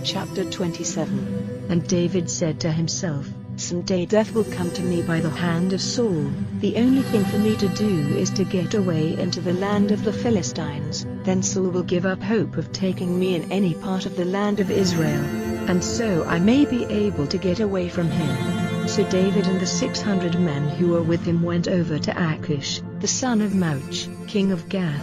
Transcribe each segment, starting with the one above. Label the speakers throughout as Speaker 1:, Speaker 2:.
Speaker 1: Chapter 27.
Speaker 2: And David said to himself, "Someday death will come to me by the hand of Saul. The only thing for me to do is to get away into the land of the Philistines. Then Saul will give up hope of taking me in any part of the land of Israel, and so I may be able to get away from him." So David and the 600 men who were with him went over to Achish, the son of Mauch, king of Gath.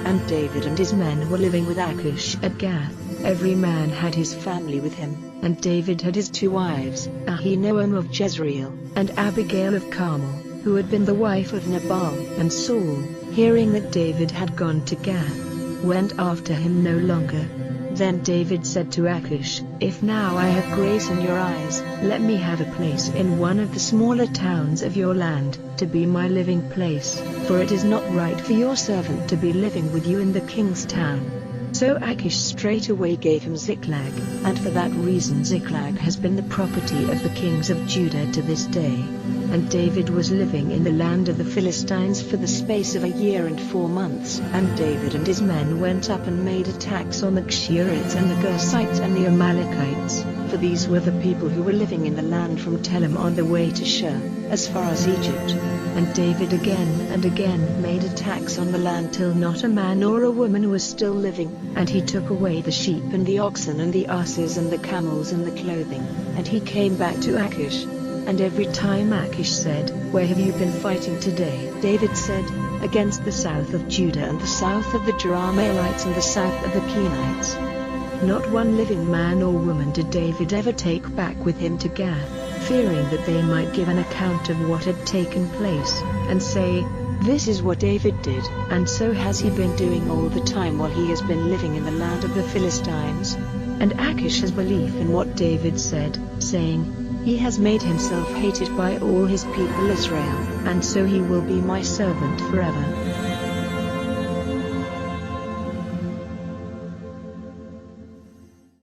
Speaker 2: And David and his men were living with Achish at Gath. Every man had his family with him, and David had his 2 wives, Ahinoam of Jezreel, and Abigail of Carmel, who had been the wife of Nabal. And Saul, hearing that David had gone to Gath, went after him no longer. Then David said to Achish, "If now I have grace in your eyes, let me have a place in one of the smaller towns of your land, to be my living place, for it is not right for your servant to be living with you in the king's town." So Achish straightway gave him Ziklag, and for that reason Ziklag has been the property of the kings of Judah to this day. And David was living in the land of the Philistines for the space of 1 year and 4 months. And David and his men went up and made attacks on the Geshurites and the Gersites and the Amalekites, for these were the people who were living in the land from Telem on the way to Shur, as far as Egypt. And David again and again made attacks on the land till not a man or a woman was still living. And he took away the sheep and the oxen and the asses and the camels and the clothing. And he came back to Achish. And every time Achish said, "Where have you been fighting today?" David said, "Against the south of Judah and the south of the Jerahmeelites and the south of the Kenites." Not one living man or woman did David ever take back with him to Gath, fearing that they might give an account of what had taken place, and say, "This is what David did." And so has he been doing all the time while he has been living in the land of the Philistines. And Achish has belief in what David said, saying, "He has made himself hated by all his people Israel, and so he will be my servant forever."